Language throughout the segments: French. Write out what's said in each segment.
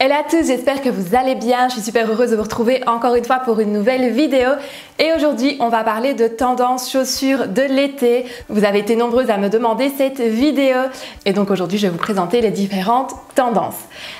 Hello à tous, j'espère que vous allez bien. Je suis super heureuse de vous retrouver encore une fois pour une nouvelle vidéo. Et aujourd'hui, on va parler de tendances chaussures de l'été. Vous avez été nombreuses à me demander cette vidéo. Et donc aujourd'hui, je vais vous présenter les différentes tendances.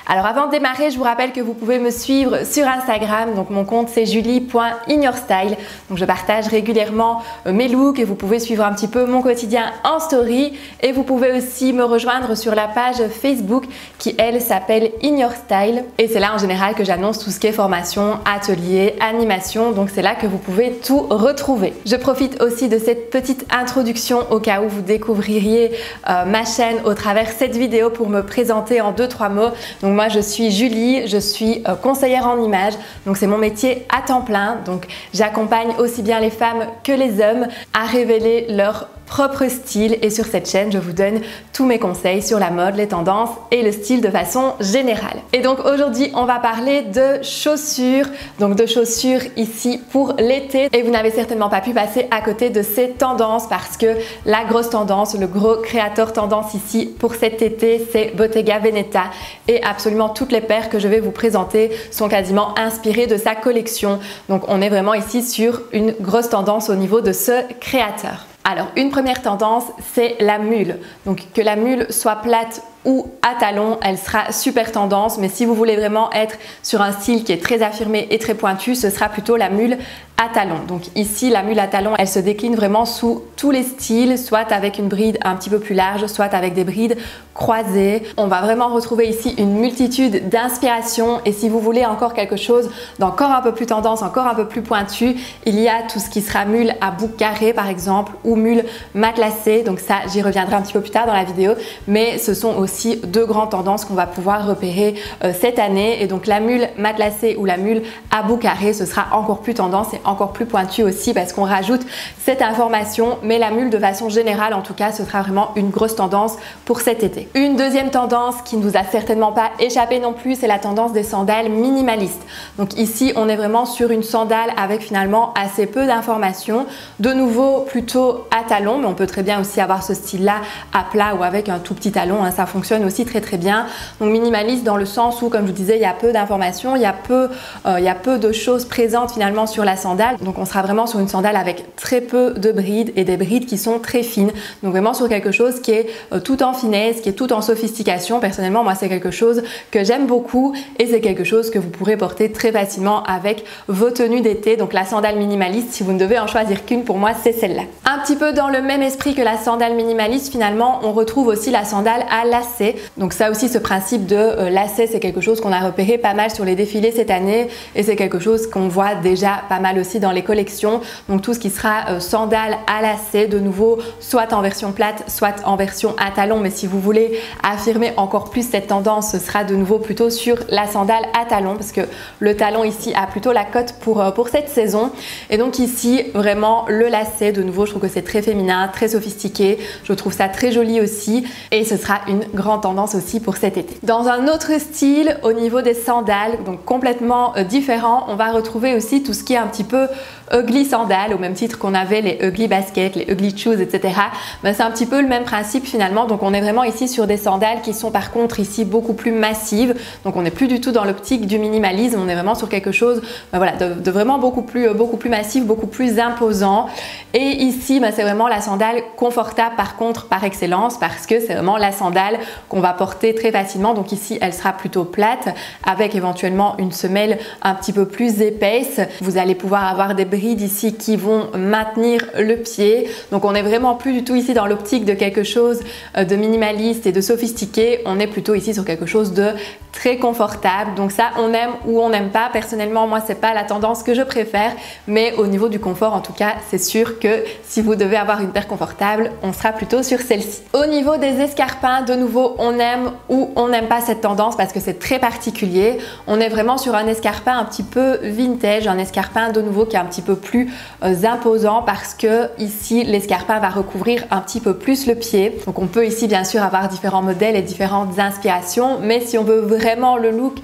Alors avant de démarrer, je vous rappelle que vous pouvez me suivre sur Instagram. Donc mon compte c'est julie.inyourstyle. Donc je partage régulièrement mes looks et vous pouvez suivre un petit peu mon quotidien en story. Et vous pouvez aussi me rejoindre sur la page Facebook qui elle s'appelle In Your Style. Et c'est là en général que j'annonce tout ce qui est formation, atelier, animation. Donc c'est là que vous pouvez tout retrouver. Je profite aussi de cette petite introduction au cas où vous découvririez ma chaîne au travers cette vidéo pour me présenter en 2-3 mots. Donc moi je suis Julie, je suis conseillère en images. Donc c'est mon métier à temps plein. Donc j'accompagne aussi bien les femmes que les hommes à révéler leur propre style et sur cette chaîne je vous donne tous mes conseils sur la mode, les tendances et le style de façon générale. Et donc aujourd'hui on va parler de chaussures, donc de chaussures ici pour l'été et vous n'avez certainement pas pu passer à côté de ces tendances parce que la grosse tendance, le gros créateur tendance ici pour cet été c'est Bottega Veneta et absolument toutes les paires que je vais vous présenter sont quasiment inspirées de sa collection. Donc on est vraiment ici sur une grosse tendance au niveau de ce créateur. Alors une première tendance c'est la mule, donc que la mule soit plate ou à talons, elle sera super tendance, mais si vous voulez vraiment être sur un style qui est très affirmé et très pointu, ce sera plutôt la mule à talons. Donc ici la mule à talons, elle se décline vraiment sous tous les styles, soit avec une bride un petit peu plus large, soit avec des brides croisées. On va vraiment retrouver ici une multitude d'inspirations et si vous voulez encore quelque chose d'encore un peu plus tendance, encore un peu plus pointu, il y a tout ce qui sera mule à boucle carré par exemple ou mule matelassée. Donc ça j'y reviendrai un petit peu plus tard dans la vidéo, mais ce sont aussi deux grandes tendances qu'on va pouvoir repérer cette année. Et donc la mule matelassée ou la mule à bout carré, ce sera encore plus tendance et encore plus pointu aussi parce qu'on rajoute cette information. Mais la mule de façon générale, en tout cas, ce sera vraiment une grosse tendance pour cet été. Une deuxième tendance qui ne vous a certainement pas échappé non plus, c'est la tendance des sandales minimalistes. Donc ici, on est vraiment sur une sandale avec finalement assez peu d'informations. De nouveau, plutôt à talons, mais on peut très bien aussi avoir ce style-là à plat ou avec un tout petit talon, hein, ça fonctionne aussi très bien. Donc minimaliste dans le sens où, comme je vous disais, il y a peu d'informations, il y a peu de choses présentes finalement sur la sandale. Donc on sera vraiment sur une sandale avec très peu de brides et des brides qui sont très fines. Donc vraiment sur quelque chose qui est tout en finesse, qui est tout en sophistication. Personnellement, moi c'est quelque chose que j'aime beaucoup et c'est quelque chose que vous pourrez porter très facilement avec vos tenues d'été. Donc la sandale minimaliste, si vous ne devez en choisir qu'une, pour moi c'est celle-là. Un petit peu dans le même esprit que la sandale minimaliste, finalement on retrouve aussi la sandale à lacets. Donc ça aussi, ce principe de lacets, c'est quelque chose qu'on a repéré pas mal sur les défilés cette année et c'est quelque chose qu'on voit déjà pas mal aussi dans les collections. Donc tout ce qui sera sandales à lacets, de nouveau, soit en version plate, soit en version à talons. Mais si vous voulez affirmer encore plus cette tendance, ce sera de nouveau plutôt sur la sandale à talons parce que le talon ici a plutôt la cote pour cette saison. Et donc ici, vraiment le lacet, de nouveau, je trouve que c'est très féminin, très sophistiqué. Je trouve ça très joli aussi et ce sera une grande tendance aussi pour cet été. Dans un autre style, au niveau des sandales, donc complètement différent, on va retrouver aussi tout ce qui est un petit peu ugly sandales, au même titre qu'on avait les ugly baskets, les ugly shoes, etc. Ben, c'est un petit peu le même principe finalement. Donc on est vraiment ici sur des sandales qui sont par contre ici beaucoup plus massives. Donc on n'est plus du tout dans l'optique du minimalisme, on est vraiment sur quelque chose voilà, de vraiment beaucoup plus massif, beaucoup plus imposant. Et ici, ben, c'est vraiment la sandale confortable par contre par excellence parce que c'est vraiment la sandale qu'on va porter très facilement. Donc ici, elle sera plutôt plate avec éventuellement une semelle un petit peu plus épaisse. Vous allez pouvoir avoir des brides ici qui vont maintenir le pied. Donc on n'est vraiment plus du tout ici dans l'optique de quelque chose de minimaliste et de sophistiqué. On est plutôt ici sur quelque chose de très confortable. Donc ça, on aime ou on n'aime pas. Personnellement, moi, c'est pas la tendance que je préfère, mais au niveau du confort, en tout cas, c'est sûr que si vous devez avoir une paire confortable, on sera plutôt sur celle-ci. Au niveau des escarpins, de nouveau, on aime ou on n'aime pas cette tendance parce que c'est très particulier. On est vraiment sur un escarpin un petit peu vintage, un escarpin de nouveau qui est un petit peu peu plus imposant parce que ici l'escarpin va recouvrir un petit peu plus le pied. Donc on peut ici bien sûr avoir différents modèles et différentes inspirations, mais si on veut vraiment le look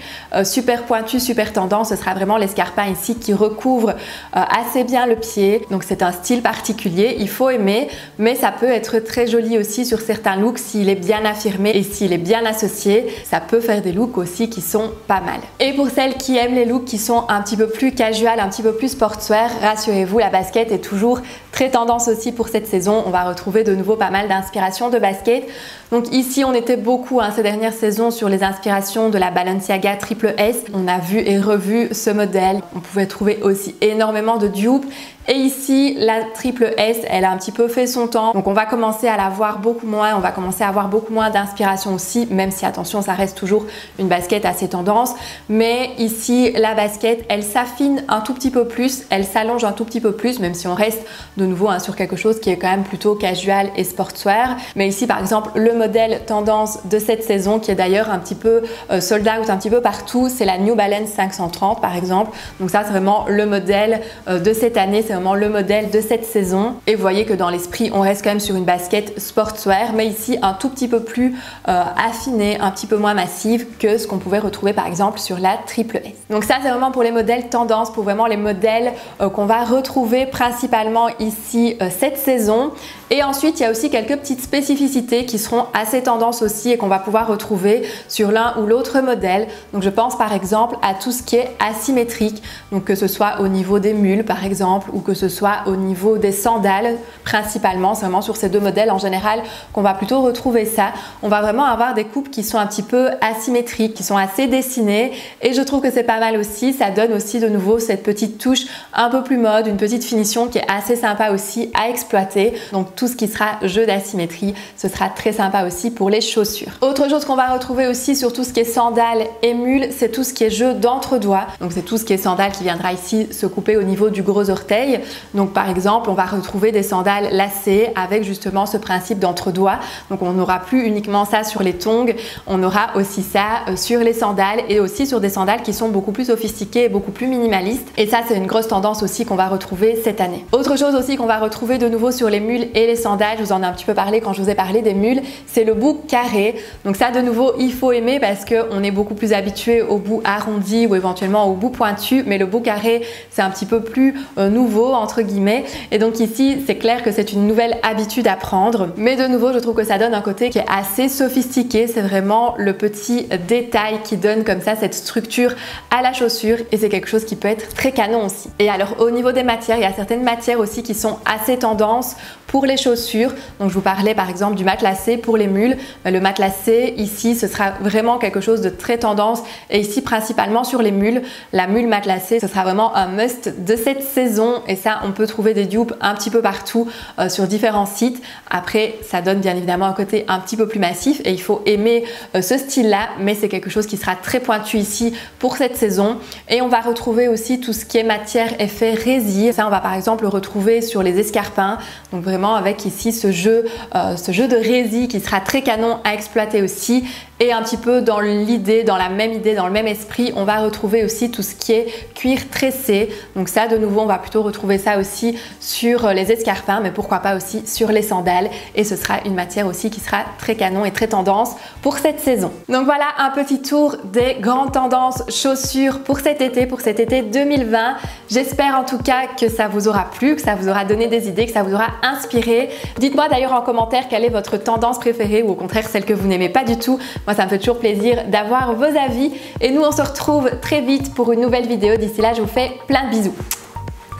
super pointu, super tendance, ce sera vraiment l'escarpin ici qui recouvre assez bien le pied. Donc c'est un style particulier, il faut aimer, mais ça peut être très joli aussi sur certains looks s'il est bien affirmé et s'il est bien associé, ça peut faire des looks aussi qui sont pas mal. Et pour celles qui aiment les looks qui sont un petit peu plus casual, un petit peu plus sportswear, rassurez-vous, la basket est toujours très tendance aussi pour cette saison. On va retrouver de nouveau pas mal d'inspirations de basket. Donc ici, on était beaucoup ces dernières saisons sur les inspirations de la Balenciaga Triple S. On a vu et revu ce modèle. On pouvait trouver aussi énormément de dupes. Et ici, la Triple S, elle a un petit peu fait son temps. Donc on va commencer à la voir beaucoup moins. On va commencer à avoir beaucoup moins d'inspiration aussi, même si attention, ça reste toujours une basket assez tendance. Mais ici, la basket, elle s'affine un tout petit peu plus. Elle s'allonge un tout petit peu plus, même si on reste de nouveau sur quelque chose qui est quand même plutôt casual et sportswear. Mais ici, par exemple, le modèle tendance de cette saison, qui est d'ailleurs un petit peu sold out un petit peu partout, c'est la New Balance 530 par exemple. Donc ça, c'est vraiment le modèle de cette année. C'est vraiment le modèle de cette saison. Et vous voyez que dans l'esprit, on reste quand même sur une basket sportswear, mais ici un tout petit peu plus affinée, un petit peu moins massive que ce qu'on pouvait retrouver par exemple sur la Triple S. Donc ça, c'est vraiment pour les modèles tendance, pour vraiment les modèles qu'on va retrouver principalement ici cette saison. Et ensuite, il y a aussi quelques petites spécificités qui seront assez tendance aussi et qu'on va pouvoir retrouver sur l'un ou l'autre modèle. Donc je pense par exemple à tout ce qui est asymétrique, donc que ce soit au niveau des mules par exemple ou que ce soit au niveau des sandales principalement. C'est vraiment sur ces deux modèles en général qu'on va plutôt retrouver ça. On va vraiment avoir des coupes qui sont un petit peu asymétriques, qui sont assez dessinées et je trouve que c'est pas mal aussi. Ça donne aussi de nouveau cette petite touche un peu plus mode, une petite finition qui est assez sympa aussi à exploiter. Donc tout ce qui sera jeu d'asymétrie, ce sera très sympa aussi pour les chaussures. Autre chose qu'on va retrouver aussi sur tout ce qui est sandales et mules, c'est tout ce qui est jeu d'entre-doigts. Donc c'est tout ce qui est sandales qui viendra ici se couper au niveau du gros orteil. Donc par exemple, on va retrouver des sandales lacées avec justement ce principe d'entre-doigts. Donc on n'aura plus uniquement ça sur les tongs, on aura aussi ça sur les sandales et aussi sur des sandales qui sont beaucoup plus sophistiquées et beaucoup plus minimalistes. Et ça, c'est une grosse tendance aussi qu'on va retrouver cette année. Autre chose aussi qu'on va retrouver de nouveau sur les mules et les sandales, je vous en ai un petit peu parlé quand je vous ai parlé des mules, c'est le bout carré. Donc ça, de nouveau, il faut aimer parce qu'on est beaucoup plus habitué au bout arrondi ou éventuellement au bout pointu, mais le bout carré, c'est un petit peu plus nouveau, entre guillemets. Et donc ici, c'est clair que c'est une nouvelle habitude à prendre. Mais de nouveau, je trouve que ça donne un côté qui est assez sophistiqué. C'est vraiment le petit détail qui donne comme ça cette structure à la chaussure et c'est quelque chose qui peut être très canon aussi. Et alors, au niveau des matières, il y a certaines matières aussi qui sont assez tendance pour les chaussures. Donc je vous parlais par exemple du matelassé pour les mules. Le matelassé ici, ce sera vraiment quelque chose de très tendance et ici principalement sur les mules. La mule matelassée, ce sera vraiment un must de cette saison et ça, on peut trouver des dupes un petit peu partout sur différents sites. Après, ça donne bien évidemment un côté un petit peu plus massif et il faut aimer ce style-là, mais c'est quelque chose qui sera très pointu ici pour cette saison. Et on va retrouver aussi tout ce qui est matière effet résille. Ça, on va par exemple le retrouver sur les escarpins. Donc vraiment avec ici ce jeu de résille qui sera très canon à exploiter aussi. Et un petit peu dans l'idée, dans la même idée, dans le même esprit, on va retrouver aussi tout ce qui est cuir tressé. Donc ça, de nouveau, on va plutôt retrouver ça aussi sur les escarpins, mais pourquoi pas aussi sur les sandales. Et ce sera une matière aussi qui sera très canon et très tendance pour cette saison. Donc voilà un petit tour des grandes tendances chaussures pour cet été 2020. J'espère en tout cas que ça vous aura plu, que ça vous aura donné des idées, que ça vous aura inspiré. Dites-moi d'ailleurs en commentaire quelle est votre tendance préférée ou au contraire celle que vous n'aimez pas du tout. Moi, ça me fait toujours plaisir d'avoir vos avis. Et nous, on se retrouve très vite pour une nouvelle vidéo. D'ici là, je vous fais plein de bisous.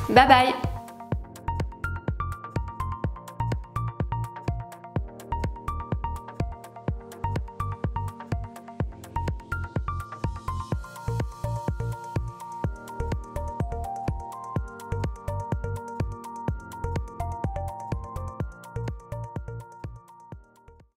Bye bye!